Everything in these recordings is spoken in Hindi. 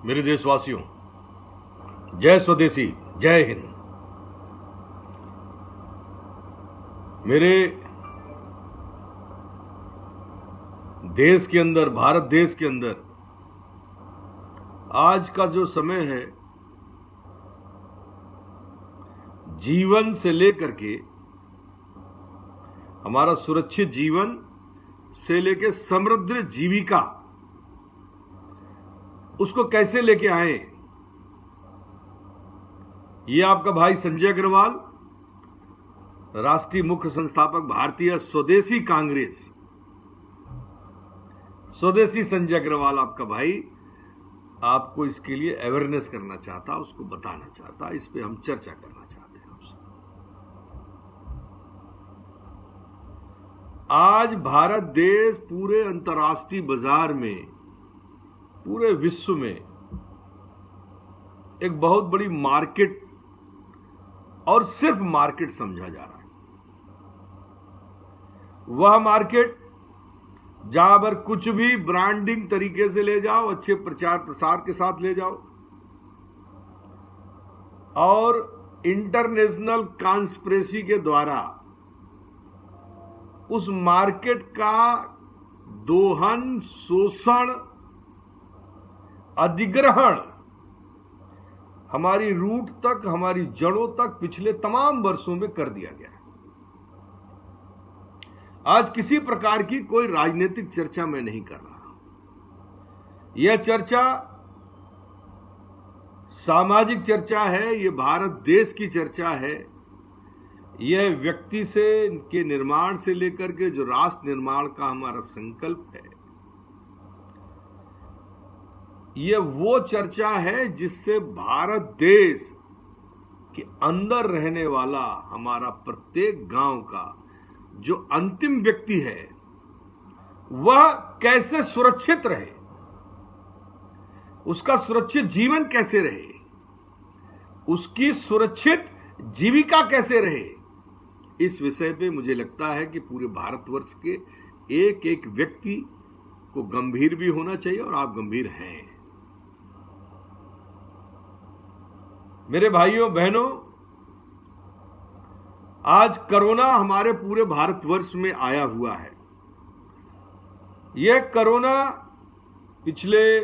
मेरे देशवासियों, जय स्वदेशी, जय हिंद। मेरे देश के अंदर, भारत देश के अंदर आज का जो समय है, जीवन से लेकर के हमारा सुरक्षित जीवन से लेकर समृद्ध जीविका, उसको कैसे लेके आए, ये आपका भाई संजय अग्रवाल, राष्ट्रीय मुख्य संस्थापक भारतीय स्वदेशी कांग्रेस, स्वदेशी संजय अग्रवाल आपका भाई आपको इसके लिए अवेयरनेस करना चाहता, उसको बताना चाहता, इस पे हम चर्चा करना चाहते हैं आपसे। आज भारत देश पूरे अंतर्राष्ट्रीय बाजार में, पूरे विश्व में एक बहुत बड़ी मार्केट और सिर्फ मार्केट समझा जा रहा है। वह मार्केट जहां पर कुछ भी ब्रांडिंग तरीके से ले जाओ, अच्छे प्रचार प्रसार के साथ ले जाओ और इंटरनेशनल कॉन्स्पिरेसी के द्वारा उस मार्केट का दोहन, शोषण, अधिग्रहण हमारी रूट तक, हमारी जड़ों तक पिछले तमाम वर्षों में कर दिया गया है। आज किसी प्रकार की कोई राजनीतिक चर्चा मैं नहीं कर रहा। यह चर्चा सामाजिक चर्चा है, यह भारत देश की चर्चा है, यह व्यक्ति से के निर्माण से लेकर के जो राष्ट्र निर्माण का हमारा संकल्प है, यह वो चर्चा है जिससे भारत देश के अंदर रहने वाला हमारा प्रत्येक गांव का जो अंतिम व्यक्ति है वह कैसे सुरक्षित रहे, उसका सुरक्षित जीवन कैसे रहे, उसकी सुरक्षित जीविका कैसे रहे, इस विषय पे मुझे लगता है कि पूरे भारतवर्ष के एक एक व्यक्ति को गंभीर भी होना चाहिए और आप गंभीर हैं। मेरे भाइयों बहनों, आज कोरोना हमारे पूरे भारतवर्ष में आया हुआ है। यह कोरोना पिछले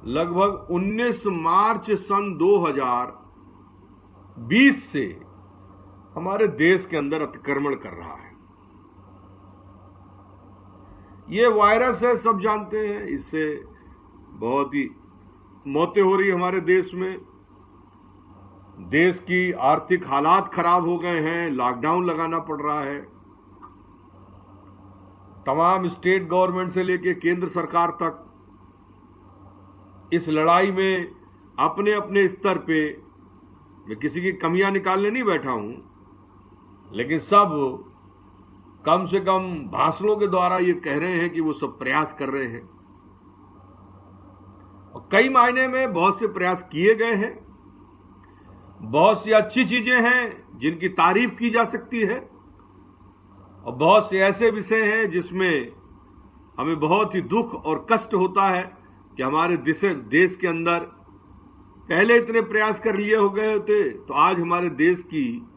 लगभग 19 मार्च सन 2020 से हमारे देश के अंदर अतिक्रमण कर रहा है। यह वायरस है, सब जानते हैं, इससे बहुत ही मौतें हो रही हमारे देश में। देश की आर्थिक हालात खराब हो गए हैं, लॉकडाउन लगाना पड़ रहा है। तमाम स्टेट गवर्नमेंट से लेकर केंद्र सरकार तक इस लड़ाई में अपने अपने स्तर पे, मैं किसी की कमियां निकालने नहीं बैठा हूं, लेकिन सब कम से कम भाषणों के द्वारा ये कह रहे हैं कि वो सब प्रयास कर रहे हैं और कई मायने में बहुत से प्रयास किए गए हैं। बहुत सी अच्छी चीजें हैं जिनकी तारीफ की जा सकती है और बहुत से ऐसे विषय हैं जिसमें हमें बहुत ही दुख और कष्ट होता है कि हमारे देश के अंदर पहले इतने प्रयास कर लिए हो गए होते तो आज हमारे देश की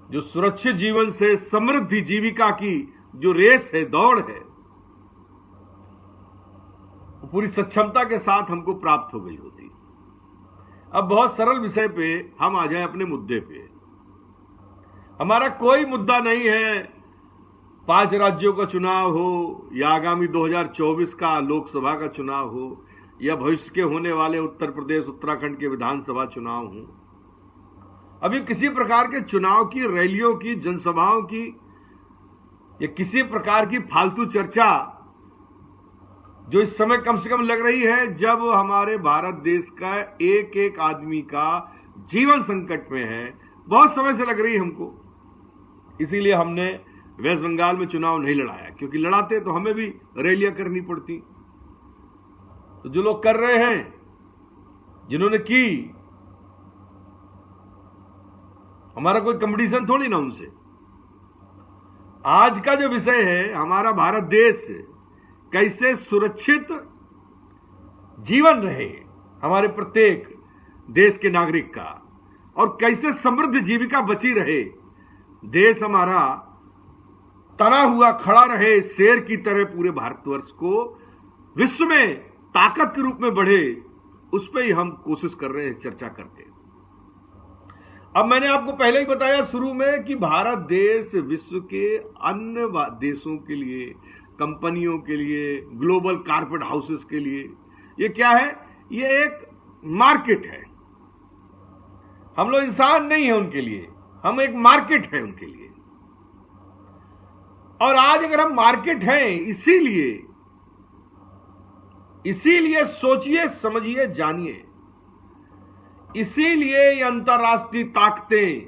जो सुरक्षित जीवन से समृद्धि जीविका की जो रेस है, दौड़ है, वो पूरी सक्षमता के साथ हमको प्राप्त हो गई होती। अब बहुत सरल विषय पे हम आ जाएं अपने मुद्दे पे। हमारा कोई मुद्दा नहीं है 5 राज्यों का चुनाव हो या आगामी 2024 का लोकसभा का चुनाव हो या भविष्य के होने वाले उत्तर प्रदेश, उत्तराखंड के विधानसभा चुनाव हो। अभी किसी प्रकार के चुनाव की रैलियों की, जनसभाओं की या किसी प्रकार की फालतू चर्चा जो इस समय कम से कम लग रही है, जब हमारे भारत देश का एक एक आदमी का जीवन संकट में है, बहुत समय से लग रही है हमको। इसीलिए हमने वेस्ट बंगाल में चुनाव नहीं लड़ाया, क्योंकि लड़ाते तो हमें भी रैलियां करनी पड़ती। तो जो लोग कर रहे हैं, जिन्होंने की, हमारा कोई कंपटीशन थोड़ी ना उनसे। आज का जो विषय है, हमारा भारत देश कैसे सुरक्षित जीवन रहे हमारे प्रत्येक देश के नागरिक का, और कैसे समृद्ध जीविका बची रहे, देश हमारा तना हुआ खड़ा रहे शेर की तरह, पूरे भारतवर्ष को विश्व में ताकत के रूप में बढ़े, उस पर ही हम कोशिश कर रहे हैं चर्चा करके। अब मैंने आपको पहले ही बताया शुरू में कि भारत देश विश्व के अन्य देशों के लिए, कंपनियों के लिए, ग्लोबल कॉर्पोरेट हाउसेस के लिए ये क्या है, ये एक मार्केट है। हम लोग इंसान नहीं है उनके लिए, हम एक मार्केट है उनके लिए। और आज अगर हम मार्केट हैं, इसीलिए सोचिए, समझिए, जानिए, इसीलिए ये अंतर्राष्ट्रीय ताकतें,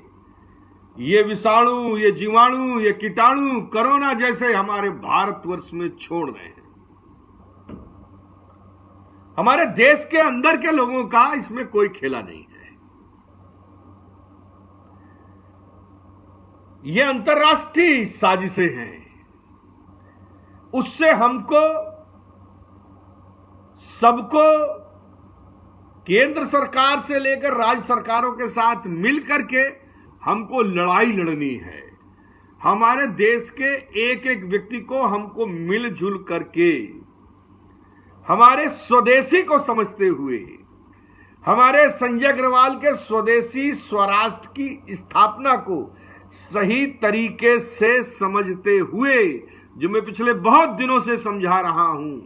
ये विषाणु, ये जीवाणु, ये कीटाणु, कोरोना जैसे हमारे भारतवर्ष में छोड़ रहे हैं। हमारे देश के अंदर के लोगों का इसमें कोई खेला नहीं है। ये अंतर्राष्ट्रीय साजिशें हैं, उससे हमको, सबको, केंद्र सरकार से लेकर राज्य सरकारों के साथ मिलकर के हमको लड़ाई लड़नी है। हमारे देश के एक एक व्यक्ति को हमको मिलजुल करके, हमारे स्वदेशी को समझते हुए, हमारे संजय अग्रवाल के स्वदेशी स्वराष्ट्र की स्थापना को सही तरीके से समझते हुए, जो मैं पिछले बहुत दिनों से समझा रहा हूं,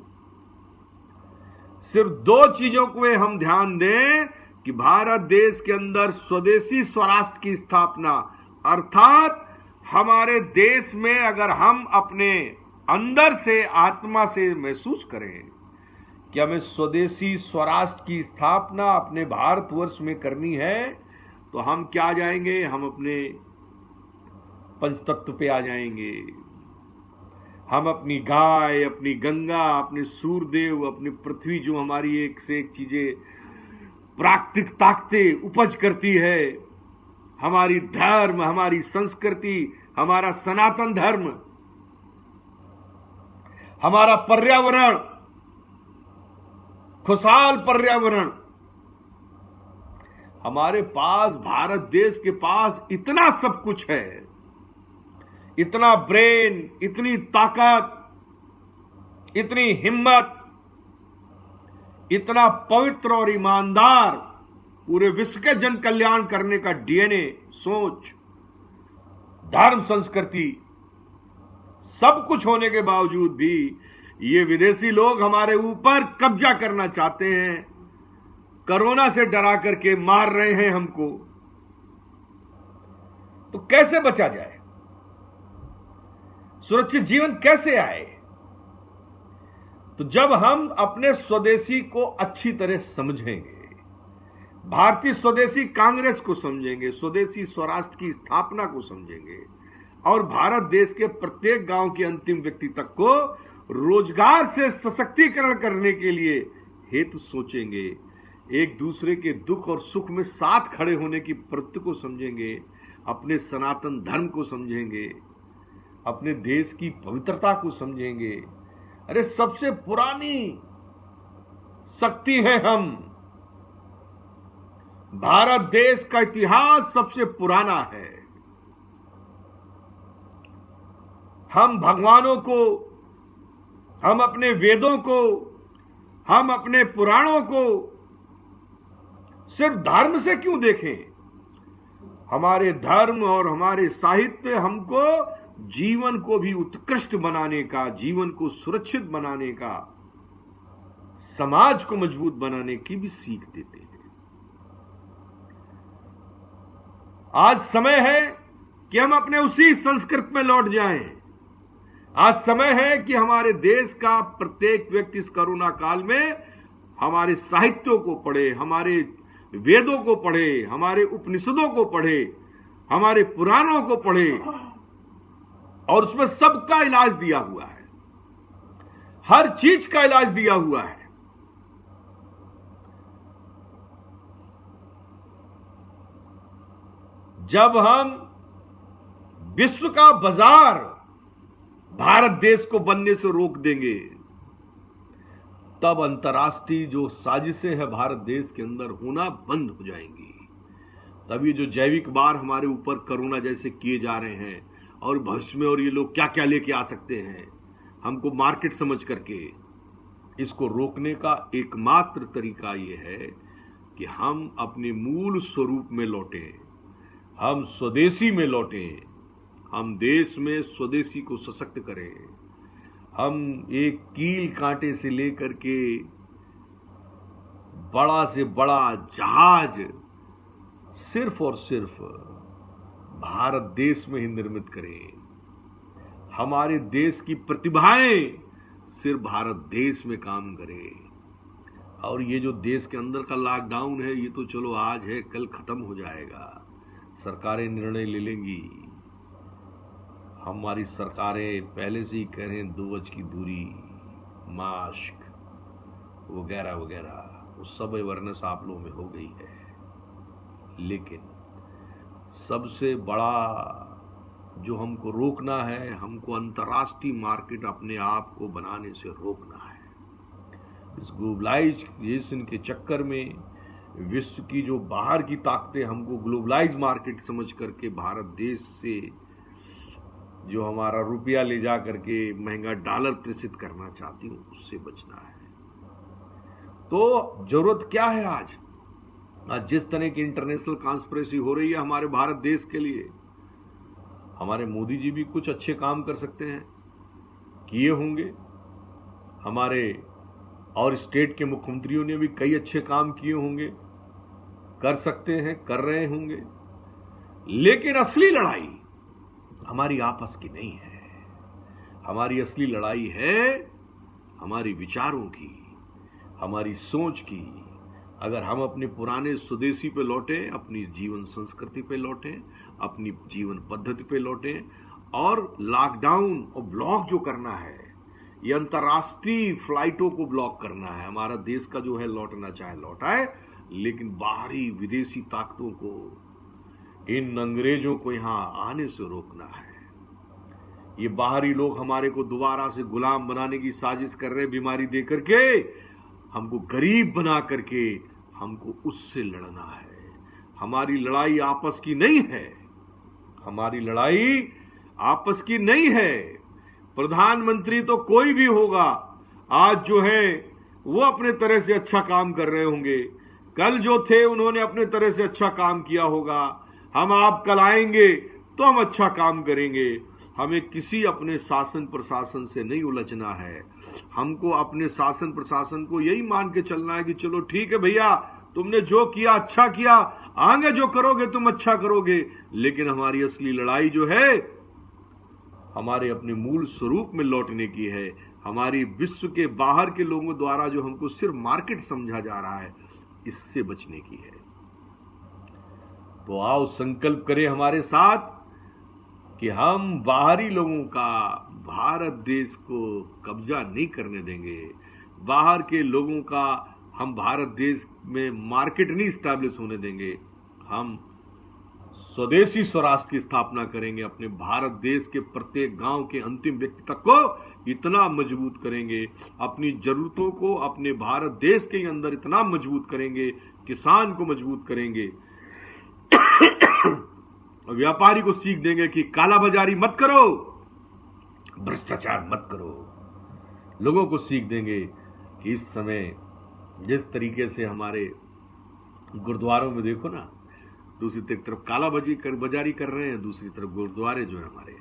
सिर्फ दो चीजों को हम ध्यान दें कि भारत देश के अंदर स्वदेशी स्वराष्ट्र की स्थापना, अर्थात हमारे देश में अगर हम अपने अंदर से, आत्मा से महसूस करें कि हमें स्वदेशी स्वराष्ट्र की स्थापना अपने भारतवर्ष में करनी है, तो हम क्या आ जाएंगे, हम अपने पंचतत्व पे आ जाएंगे। हम अपनी गाय, अपनी गंगा, अपने सूर्यदेव, अपनी पृथ्वी, जो हमारी एक से एक चीजें प्राकृतिक ताकतें उपज करती है, हमारी धर्म, हमारी संस्कृति, हमारा सनातन धर्म, हमारा पर्यावरण, खुशहाल पर्यावरण, हमारे पास, भारत देश के पास इतना सब कुछ है, इतना ब्रेन, इतनी ताकत, इतनी हिम्मत, इतना पवित्र और ईमानदार, पूरे विश्व के जन कल्याण करने का डीएनए, सोच, धर्म, संस्कृति, सब कुछ होने के बावजूद भी ये विदेशी लोग हमारे ऊपर कब्जा करना चाहते हैं, कोरोना से डरा करके मार रहे हैं हमको। तो कैसे बचा जाए, सुरक्षित जीवन कैसे आए? तो जब हम अपने स्वदेशी को अच्छी तरह समझेंगे, भारतीय स्वदेशी कांग्रेस को समझेंगे, स्वदेशी स्वराष्ट्र की स्थापना को समझेंगे, और भारत देश के प्रत्येक गांव के अंतिम व्यक्ति तक को रोजगार से सशक्तिकरण करने के लिए हेतु सोचेंगे, एक दूसरे के दुख और सुख में साथ खड़े होने की प्रवृत्ति को समझेंगे, अपने सनातन धर्म को समझेंगे, अपने देश की पवित्रता को समझेंगे। अरे सबसे पुरानी शक्ति है हम, भारत देश का इतिहास सबसे पुराना है। हम भगवानों को, हम अपने वेदों को, हम अपने पुराणों को सिर्फ धर्म से क्यों देखें? हमारे धर्म और हमारे साहित्य हमको जीवन को भी उत्कृष्ट बनाने का, जीवन को सुरक्षित बनाने का, समाज को मजबूत बनाने की भी सीख देते हैं। आज समय है कि हम अपने उसी संस्कृत में लौट जाएं। आज समय है कि हमारे देश का प्रत्येक व्यक्ति इस कोरोना काल में हमारे साहित्यों को पढ़े, हमारे वेदों को पढ़े, हमारे उपनिषदों को पढ़े, हमारे पुराणों को पढ़े, और उसमें सबका इलाज दिया हुआ है, हर चीज का इलाज दिया हुआ है। जब हम विश्व का बाजार भारत देश को बनने से रोक देंगे, तब अंतर्राष्ट्रीय जो साजिशें हैं भारत देश के अंदर होना बंद हो जाएंगी। तब ये जो जैविक वार हमारे ऊपर कोरोना जैसे किए जा रहे हैं और भविष्य में और ये लोग क्या क्या लेके आ सकते हैं, हमको मार्केट समझ करके इसको रोकने का एकमात्र तरीका ये है कि हम अपने मूल स्वरूप में लौटें, हम स्वदेशी में लौटें, हम देश में स्वदेशी को सशक्त करें, हम एक कील कांटे से लेकर के बड़ा से बड़ा जहाज सिर्फ और सिर्फ भारत देश में ही निर्मित करें, हमारे देश की प्रतिभाएं सिर्फ भारत देश में काम करें। और ये जो देश के अंदर का लॉकडाउन है ये तो चलो आज है, कल खत्म हो जाएगा, सरकारें निर्णय ले लेंगी। हमारी सरकारें पहले से ही कह रहे हैं 2 गज की दूरी, मास्क वगैरह वगैरह, वो सब अवेयरनेस आप लोगों में हो गई है। लेकिन सबसे बड़ा जो हमको रोकना है, हमको अंतर्राष्ट्रीय मार्केट अपने आप को बनाने से रोकना है। इस ग्लोबलाइजेशन के चक्कर में विश्व की जो बाहर की ताकतें हमको ग्लोबलाइज मार्केट समझ करके भारत देश से जो हमारा रुपया ले जा करके महंगा डॉलर प्रेषित करना चाहती हूँ, उससे बचना है। तो जरूरत क्या है आज जिस तरह की इंटरनेशनल कॉन्स्पिरेसी हो रही है हमारे भारत देश के लिए, हमारे मोदी जी भी कुछ अच्छे काम कर सकते हैं, किए होंगे। हमारे और स्टेट के मुख्यमंत्रियों ने भी कई अच्छे काम किए होंगे, कर सकते हैं, कर रहे होंगे। लेकिन असली लड़ाई हमारी आपस की नहीं है। हमारी असली लड़ाई है हमारी विचारों की, हमारी सोच की। अगर हम अपने पुराने स्वदेशी पे लौटें, अपनी जीवन संस्कृति पे लौटें, अपनी जीवन पद्धति पे लौटें, और लॉकडाउन और ब्लॉक जो करना है, ये अंतर्राष्ट्रीय फ्लाइटों को ब्लॉक करना है। हमारा देश का जो है लौटना चाहे लौटाए, लेकिन बाहरी विदेशी ताकतों को, इन अंग्रेजों को यहां आने से रोकना है। ये बाहरी लोग हमारे को दोबारा से गुलाम बनाने की साजिश कर रहे हैं, बीमारी दे करके, हमको गरीब बना करके हमको उससे लड़ना है। हमारी लड़ाई आपस की नहीं है, हमारी लड़ाई आपस की नहीं है। प्रधानमंत्री तो कोई भी होगा, आज जो है वो अपने तरह से अच्छा काम कर रहे होंगे, कल जो थे उन्होंने अपने तरह से अच्छा काम किया होगा। हम आप कल आएंगे तो हम अच्छा काम करेंगे। हमें किसी अपने शासन प्रशासन से नहीं उलझना है। हमको अपने शासन प्रशासन को यही मान के चलना है कि चलो ठीक है भैया, तुमने जो किया अच्छा किया, आगे जो करोगे तुम अच्छा करोगे। लेकिन हमारी असली लड़ाई जो है हमारे अपने मूल स्वरूप में लौटने की है। हमारी विश्व के बाहर के लोगों द्वारा जो हमको सिर्फ मार्केट समझा जा रहा है, इससे बचने की है। तो आओ संकल्प करें हमारे साथ कि हम बाहरी लोगों का भारत देश को कब्जा नहीं करने देंगे। बाहर के लोगों का हम भारत देश में मार्केट नहीं स्टैब्लिश होने देंगे। हम स्वदेशी स्वराष्ट्र की स्थापना करेंगे। अपने भारत देश के प्रत्येक गांव के अंतिम व्यक्ति तक को इतना मजबूत करेंगे, अपनी जरूरतों को अपने भारत देश के अंदर इतना मजबूत करेंगे, किसान को मजबूत करेंगे, व्यापारी को सीख देंगे कि काला बाजारी मत करो, भ्रष्टाचार मत करो। लोगों को सीख देंगे कि इस समय जिस तरीके से हमारे गुरुद्वारों में देखो ना, दूसरी तरफ काला बाजारी कर रहे हैं, दूसरी तरफ गुरुद्वारे जो है हमारे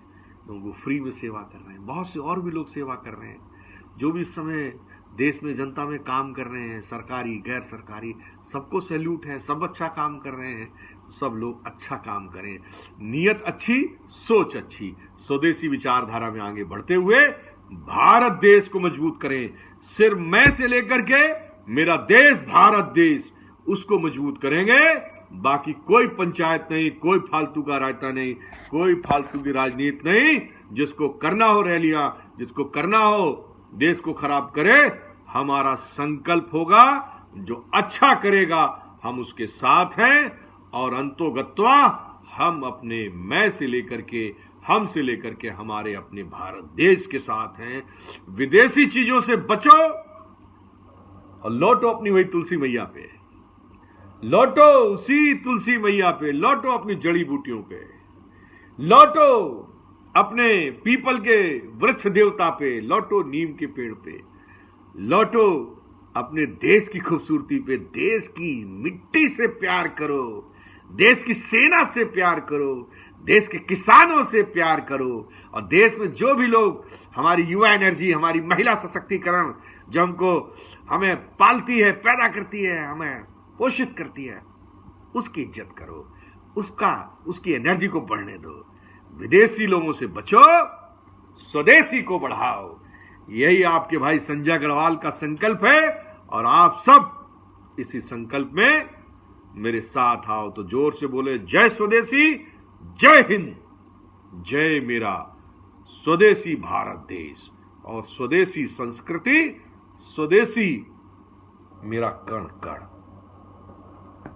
लोगों को फ्री में सेवा कर रहे हैं। बहुत से और भी लोग सेवा कर रहे हैं जो भी इस समय देश में जनता में काम कर रहे हैं, सरकारी गैर सरकारी, सबको सैल्यूट है। सब अच्छा काम कर रहे हैं, सब लोग अच्छा काम करें। नीयत अच्छी, सोच अच्छी, स्वदेशी विचारधारा में आगे बढ़ते हुए भारत देश को मजबूत करें। सिर्फ मैं से लेकर के मेरा देश भारत देश, उसको मजबूत करेंगे। बाकी कोई पंचायत नहीं, कोई फालतू का रायता नहीं, कोई फालतू की राजनीति नहीं। जिसको करना हो रैलियां, जिसको करना हो देश को खराब करे, हमारा संकल्प होगा जो अच्छा करेगा हम उसके साथ हैं। और अंतोगत्वा हम अपने मैं से लेकर के, हम से लेकर के हमारे अपने भारत देश के साथ हैं। विदेशी चीजों से बचो, और लौटो अपनी वही तुलसी मैया पे, लौटो उसी तुलसी मैया पे, लौटो अपनी जड़ी बूटियों पे, लौटो अपने पीपल के वृक्ष देवता पे, लौटो नीम के पेड़ पे, लौटो अपने देश की खूबसूरती पे। देश की मिट्टी से प्यार करो, देश की सेना से प्यार करो, देश के किसानों से प्यार करो, और देश में जो भी लोग, हमारी युवा एनर्जी, हमारी महिला सशक्तिकरण जो हमें पालती है, पैदा करती है, हमें पोषित करती है, उसकी इज्जत करो, उसकी एनर्जी को बढ़ने दो। विदेशी लोगों से बचो, स्वदेशी को बढ़ाओ। यही आपके भाई संजय अग्रवाल का संकल्प है, और आप सब इसी संकल्प में मेरे साथ आओ। तो जोर से बोले, जय स्वदेशी, जय हिंद, जय मेरा स्वदेशी भारत देश, और स्वदेशी संस्कृति, स्वदेशी मेरा कण कण।